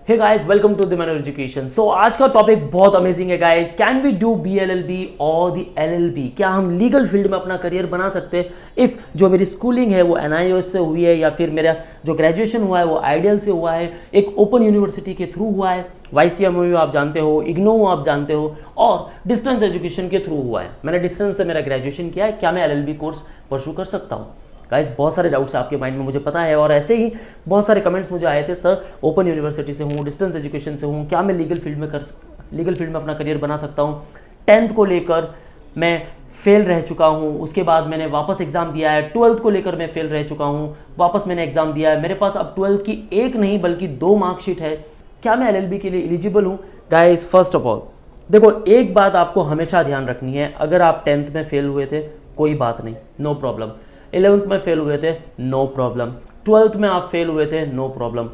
Hey guys, welcome to the Manor education. So आज का topic बहुत अमेजिंग है guys. Can we do BLLB और द LLB? क्या हम लीगल फील्ड में अपना करियर बना सकते हैं इफ़ जो मेरी स्कूलिंग है वो NIOS से हुई है, या फिर मेरा जो ग्रेजुएशन हुआ है वो आइडियल से हुआ है, एक ओपन यूनिवर्सिटी के थ्रू हुआ है, YCMU आप जानते हो, इग्नो आप जानते हो, और डिस्टेंस एजुकेशन के थ्रू हुआ है। मैंने डिस्टेंस से मेरा ग्रेजुएशन किया है, क्या मैं LLB कोर्स परस्यू कर सकता हूँ? गाइस, बहुत सारे डाउट्स आपके माइंड में मुझे पता है, और ऐसे ही बहुत सारे कमेंट्स मुझे आए थे, सर ओपन यूनिवर्सिटी से हूँ, डिस्टेंस एजुकेशन से हूँ, क्या मैं लीगल फील्ड में अपना करियर बना सकता हूँ? 10th को लेकर मैं फेल रह चुका हूँ, उसके बाद मैंने वापस एग्ज़ाम दिया है। 12th को लेकर मैं फेल रह चुका हूँ, वापस मैंने एग्ज़ाम दिया है। मेरे पास अब 12th की एक नहीं बल्कि 2 मार्कशीट है। क्या मैं LLB के लिए एलिजिबल हूँ? गाइस, फर्स्ट ऑफ ऑल देखो, एक बात आपको हमेशा ध्यान रखनी है। अगर आप 10th में फेल हुए थे, कोई बात नहीं, नो प्रॉब्लम। 11th में फेल हुए थे, नो प्रॉब्लम। 12th में आप फेल हुए थे, नो प्रॉब्लम।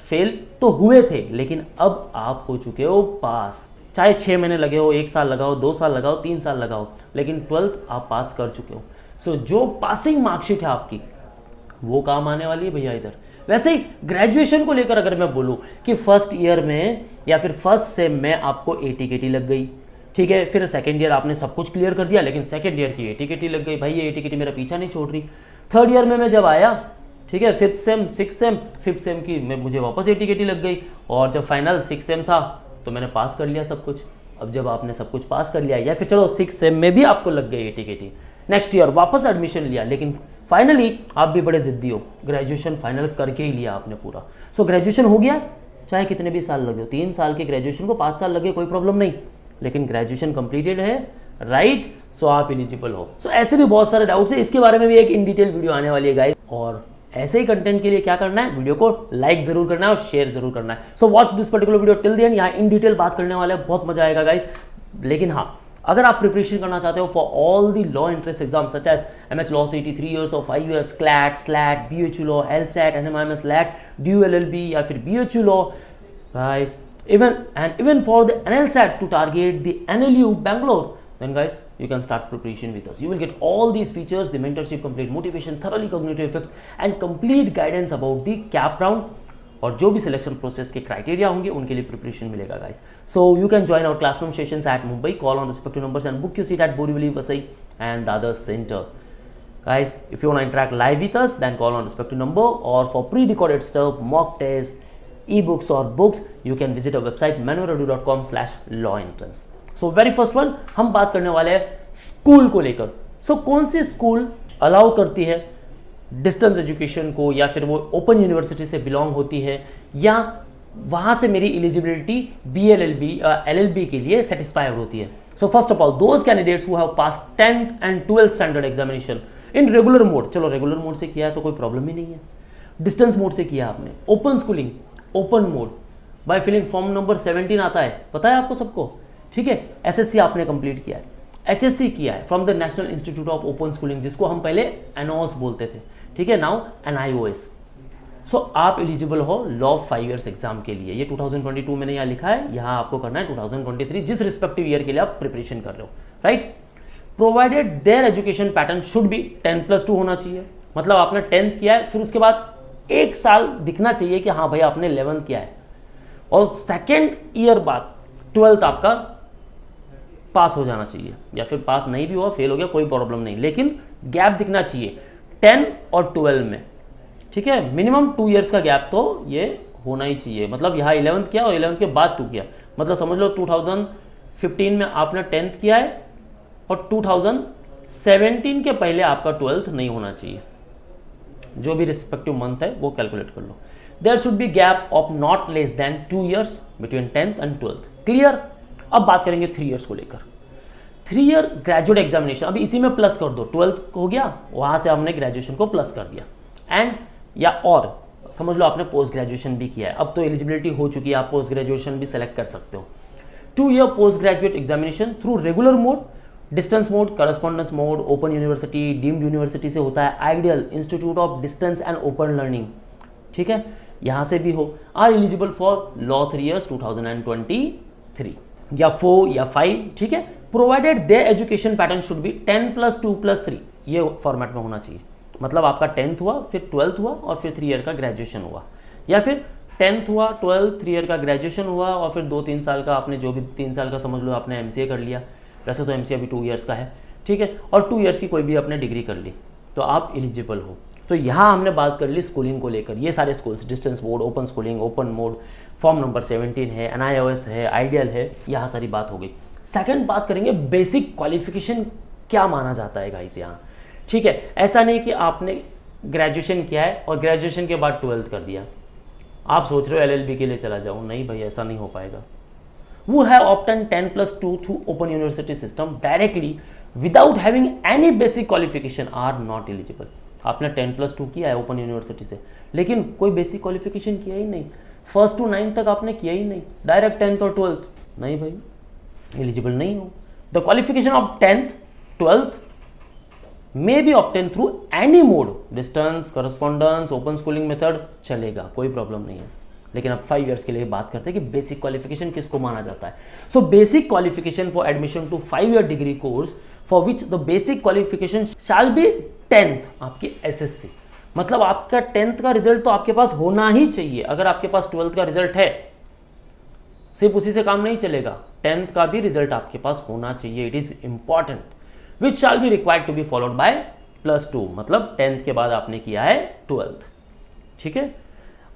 फेल तो हुए थे, लेकिन अब आप हो चुके हो पास। चाहे 6 महीने लगे हो, 1 साल लगाओ, 2 साल लगाओ, 3 साल लगाओ, लेकिन 12th आप पास कर चुके हो। सो जो पासिंग मार्कशीट है आपकी, वो काम आने वाली है भैया इधर। वैसे ही ग्रेजुएशन को लेकर अगर मैं बोलूँ कि फर्स्ट ईयर में या फिर फर्स्ट सेम में आपको AT-KT लग गई, ठीक है, फिर सेकेंड ईयर आपने सब कुछ क्लियर कर दिया, लेकिन सेकेंड ईयर की AT-KT लग गई, भाई ये AT-KT मेरा पीछा नहीं छोड़ रही। थर्ड ईयर में मैं जब आया, ठीक है, 5th same, 6th same, 5th same की मुझे वापस AT-KT लग गई, और जब फाइनल 6th सेम था तो मैंने पास कर लिया सब कुछ। अब जब आपने सब कुछ पास कर लिया, या फिर चलो 6th सेम में भी आपको लग गई AT-KT, नेक्स्ट ईयर वापस एडमिशन लिया, लेकिन फाइनली आप भी बड़े जिद्दी हो, ग्रेजुएशन फाइनल करके ही लिया आपने पूरा। सो ग्रेजुएशन हो गया, चाहे कितने भी साल लगे, 3 साल के ग्रेजुएशन को 5 साल लगे, कोई प्रॉब्लम नहीं, लेकिन ग्रेजुएशन कंप्लीटेड है, राइट? सो आप एलिजिबल हो। सो ऐसे भी बहुत सारे डाउट्स हैं, इसके बारे में भी एक इन डिटेल वीडियो आने वाली है गाइस। और ऐसे ही कंटेंट के लिए क्या करना है, वीडियो को लाइक जरूर करना है और शेयर जरूर करना है। So watch this particular video till the end. यहाँ इन डिटेल बात करने वाले हैं, बहुत मजा आएगा गाइस। लेकिन हाँ, अगर आप प्रिपरेशन करना चाहते हो for all the law entrance exam such as MH Law CT 3 years or 5 years, CLAT, SLAT, BHU Law, LSAT, NMIMS LAT, DU LLB या फिर BHU Law, guys, even for the NLSAT to target the NLU Bangalore, then guys, you can start preparation with us. You will get all these features, the mentorship, complete motivation, thoroughly cognitive effects and complete guidance about the CAP round, और जो भी selection process के criteria होंगे उनके लिए preparation मिलेगा guys. So you can join our classroom sessions at Mumbai, call on respective numbers and book your seat at Borivali, Vasai and Dadar centre. Guys, if you want to interact live with us, then call on respective number, or for pre-recorded stuff, mock tests, e-books or books, you can visit our website manuaredu.com/lawentrance. So very first one, हम बात करने वाले हैं school को लेकर। So कौन सी school allow करती है डिस्टेंस एजुकेशन को, या फिर वो ओपन यूनिवर्सिटी से बिलोंग होती है, या वहाँ से मेरी एलिजिबिलिटी BLLB LLB के लिए सेटिस्फाइड होती है। So first of all, those candidates who have pass 10th and 12th standard examination in regular mode, चलो रेगुलर मोड से किया है तो कोई प्रॉब्लम ही नहीं है। डिस्टेंस मोड से किया आपने, open schooling, open mode by filling form number 17 आता है, पता है आपको सबको, ठीक है। SSC आपने कंप्लीट किया है, HSC किया है from the national institute of open schooling, जिसको हम पहले NOS बोलते थे, ठीक है, नाउ NIOS। सो आप एलिजिबल हो लॉ 5 years एग्जाम के लिए। ये 2022 मैंने यहाँ लिखा है, यहाँ आपको करना है 2023, जिस रिस्पेक्टिव ईयर के लिए आप प्रिपरेशन कर रहे हो, right. Provided their education pattern should B 10+2 होना चाहिए। मतलब आपने 10th किया है, फिर उसके बाद 1 साल दिखना चाहिए कि हाँ भाई आपने 11th किया है, और सेकेंड ईयर बाद 12th आपका पास हो जाना चाहिए, या फिर पास नहीं भी हुआ, फेल हो गया, कोई प्रॉब्लम नहीं, लेकिन गैप दिखना चाहिए 10 और 12 में, ठीक है। मिनिमम 2 years का गैप तो ये होना ही चाहिए। मतलब यहाँ 11th किया और 11th के बाद 2 किया, मतलब समझ लो 2015 में आपने 10th किया है, और 2017 के पहले आपका 12th नहीं होना चाहिए। जो भी रिस्पेक्टिव मंथ है वो कैलकुलेट कर लो। There should be gap of not less than 2 years between 10th and 12th। Clear? अब बात करेंगे 3 years को लेकर। 3 year ग्रेजुएट एग्जामिनेशन, अभी इसी में प्लस कर दो, 12th हो गया, वहां से हमने ग्रेजुएशन को प्लस कर दिया, एंड या और समझ लो आपने पोस्ट ग्रेजुएशन भी किया है, अब तो एलिजिबिलिटी हो चुकी है, आप पोस्ट ग्रेजुएशन भी सेलेक्ट कर सकते हो। 2 year post graduate examination through regular mode, distance mode, correspondence mode, open university, deemed university से होता है, ideal institute of distance and open learning, ठीक है, यहाँ से भी हो, are eligible for law 3 years 2023 या 4 या 5, ठीक है। Provided their education pattern should be 10+2+3, ये फॉर्मेट में होना चाहिए। मतलब आपका 10th हुआ, फिर 12th हुआ, और फिर 3 year का ग्रेजुएशन हुआ, या फिर 10th हुआ, 12th 3 ईयर का ग्रेजुएशन हुआ, और फिर 2-3 साल का आपने जो भी 3 साल का समझ लो आपने MCA कर लिया। वैसे तो MCA अभी 2 ईयर्स का है, ठीक है, और 2 ईयर्स की कोई भी आपने डिग्री कर ली तो आप एलिजिबल हो। तो यहाँ हमने बात कर ली स्कूलिंग को लेकर, ये सारे schools, distance board, open schooling, open mode, form number 17 है, NIOS है, आइडियल है, यहाँ सारी बात हो गई। सेकंड बात करेंगे बेसिक क्वालिफिकेशन क्या माना जाता है गाइस यहाँ, ठीक है। ऐसा नहीं कि आपने ग्रेजुएशन किया है और ग्रेजुएशन के बाद 12th कर दिया, आप सोच रहे हो LLB के लिए चला जाऊँ, नहीं भाई ऐसा नहीं हो पाएगा। Who have obtained 10+2 through open university system directly without having any basic qualification are not eligible। आपने 10+2 किया है ओपन यूनिवर्सिटी से, लेकिन कोई बेसिक क्वालिफिकेशन किया ही नहीं, 1st to 9th तक आपने किया ही नहीं, डायरेक्ट 10th और 12th, नहीं भाई एलिजिबल नहीं हो। The qualification of 10th 12th may be obtain through any mode, distance, correspondence, open schooling method, चलेगा, कोई प्रॉब्लम नहीं है। लेकिन अब 5 इयर्स के लिए बात करते हैं कि बेसिक क्वालिफिकेशन किसको माना जाता है। So basic qualification for admission to 5-year degree course for which the basic qualification shall be 10th, आपकी SSC, मतलब आपका 10th का रिजल्ट तो आपके पास होना ही चाहिए। अगर आपके पास 12th का रिजल्ट है, सिर्फ उसी से काम नहीं चलेगा, 10th का भी रिजल्ट आपके पास होना चाहिए, it is important. Which shall be required to be followed by +2, मतलब 10th के बाद आपने किया है 12th, ठीक है।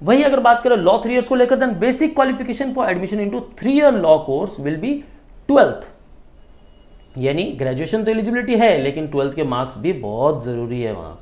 वही अगर बात करें लॉ 3 इयर्स को लेकर, then basic qualification for admission into 3-year law course will be 12th, यानी ग्रेजुएशन तो एलिजिबिलिटी है लेकिन 12th के मार्क्स भी बहुत जरूरी है वहां,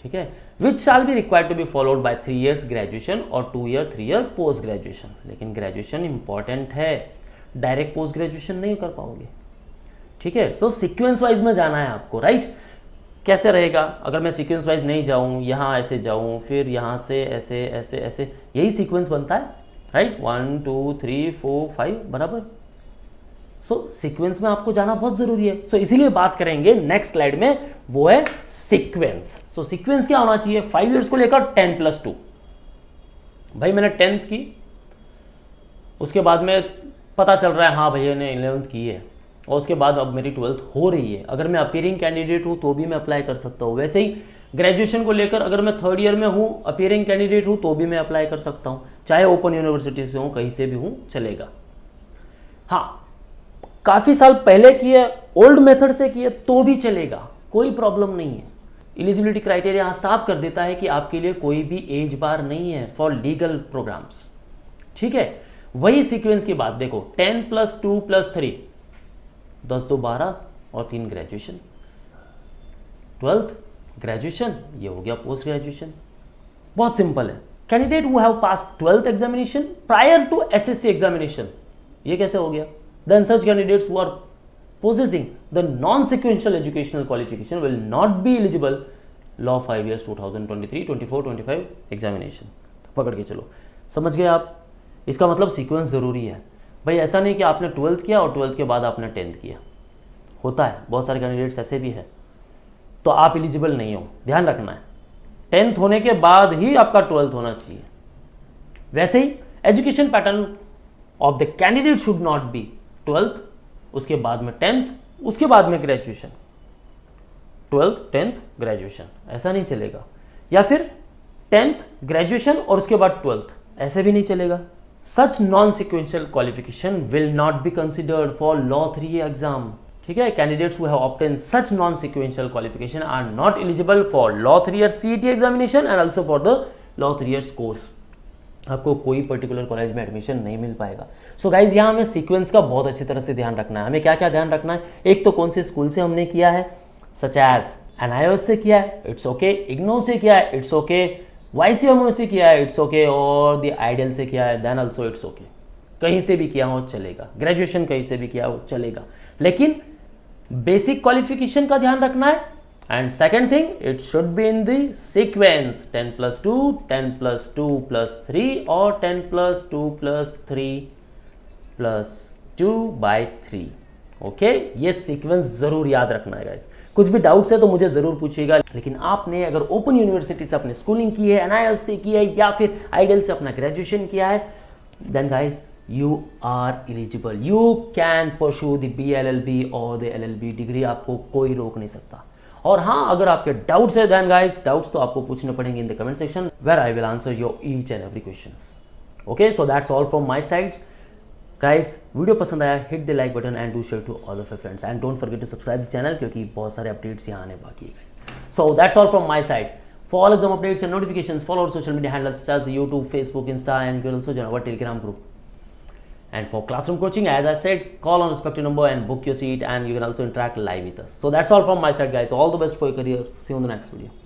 ठीक है। Which shall be required to be followed by 3 years graduation और 3 year पोस्ट ग्रेजुएशन, लेकिन ग्रेजुएशन इंपॉर्टेंट है, डायरेक्ट पोस्ट ग्रेजुएशन नहीं कर पाओगे, ठीक है। तो सीक्वेंस वाइज में जाना है आपको, राइट। कैसे रहेगा अगर मैं सीक्वेंस वाइज नहीं जाऊं, यहाँ ऐसे जाऊं, फिर यहाँ से ऐसे ऐसे ऐसे, यही सीक्वेंस बनता है, राइट, 1 2 3 4 5 बराबर। सो सीक्वेंस में आपको जाना बहुत जरूरी है। सो इसीलिए बात करेंगे नेक्स्ट स्लाइड में, वो है सीक्वेंस। सो सीक्वेंस क्या होना चाहिए 5 इयर्स को लेकर 10+2। भाई मैंने 10th की, उसके बाद में पता चल रहा है हाँ भैया ने 11th की है, और उसके बाद अब मेरी 12th हो रही है। अगर मैं अपीयरिंग कैंडिडेट हूँ तो भी मैं अप्लाई कर सकता हूँ। वैसे ही ग्रेजुएशन को लेकर अगर मैं 3rd ईयर में हूँ, अपीयरिंग कैंडिडेट हूँ तो भी मैं अप्लाई कर सकता हूँ, चाहे ओपन यूनिवर्सिटी से हूँ, कहीं से भी हूँ, चलेगा। हाँ, काफ़ी साल पहले किए, ओल्ड मेथड से किए तो भी चलेगा, कोई प्रॉब्लम नहीं है। एलिजिबिलिटी क्राइटेरिया यहाँ साफ कर देता है कि आपके लिए कोई भी एज बार नहीं है फॉर लीगल प्रोग्राम्स, ठीक है। वही सीक्वेंस की बात देखो, 10+2+3, 10 2 12 और 3 ग्रेजुएशन, 12th ग्रेजुएशन, ये हो गया पोस्ट ग्रेजुएशन, बहुत सिंपल है। Candidate who have passed 12th examination prior to SSC examination, ये कैसे हो गया? Then such candidates who are possessing the non-sequential educational qualification will not be eligible law 5 years 2023 24 25 examination. पकड़ के चलो, समझ गए आप? इसका मतलब सीक्वेंस ज़रूरी है भाई। ऐसा नहीं कि आपने 12th किया और 12th के बाद आपने 10th किया, होता है, बहुत सारे कैंडिडेट्स ऐसे भी है, तो आप एलिजिबल नहीं हो, ध्यान रखना है। 10th होने के बाद ही आपका 12th होना चाहिए। वैसे ही education pattern of the candidate should not be 12th, उसके बाद में 10th, उसके बाद में ग्रेजुएशन, 12th 10th ग्रेजुएशन, ऐसा नहीं चलेगा। या फिर 10th ग्रेजुएशन और उसके बाद 12th, ऐसे भी नहीं चलेगा। Such non sequential qualification will not be considered for law 3 exam, ठीक है। Candidates who have obtain such non sequential qualification are not eligible for law 3 year CET examination and also for the law 3 years course. आपको कोई particular college में admission नहीं मिल पाएगा। So guys, यहाँ हमें sequence का बहुत अच्छी तरह से ध्यान रखना है। हमें क्या क्या ध्यान रखना है? एक तो कौन से स्कूल से हमने किया है, सच एज NIOS से किया है, इट्स ओके, इग्नो से किया है, इट्स ओके, YCMO से किया है, इट्स ओके, और द आइडियल से किया है, देन ऑल्सो इट्स ओके। कहीं से भी किया हो चलेगा, ग्रेजुएशन कहीं से भी किया हो चलेगा, लेकिन बेसिक क्वालिफिकेशन का ध्यान रखना है। And second thing, it should be in the sequence 10+2, 10+2+3 और 10+2+3+2/3। ओके, ये सीक्वेंस जरूर याद रखना है गाइस। कुछ भी डाउट्स है तो मुझे जरूर पूछिएगा। लेकिन आपने अगर ओपन यूनिवर्सिटी से अपनी स्कूलिंग की है, NIOS से की है, या फिर आइडियल से अपना ग्रेजुएशन किया है, then guys you are eligible, you can pursue the BLLB or the LLB degree, आपको कोई रोक नहीं सकता। और हाँ, अगर आपके डाउट्स है, देन गाइस डाउट्स तो आपको पूछने पड़ेंगे in the comment section, where I will answer your each and every questions. Okay, so that's all from my side guys. Video पसंद आया hit the like button and do share to all of your friends and don't forget to subscribe the channel, क्योंकि बहुत सारे updates यहाँ आने बाकी है guys. So that's all from my side. For all exam updates and notifications, follow our social media handles such as the YouTube, Facebook, Insta, and you can also join our Telegram group. And for classroom coaching, as I said, call on respective number and book your seat, and you can also interact live with us. So that's all from my side, guys. All the best for your career. See you in the next video.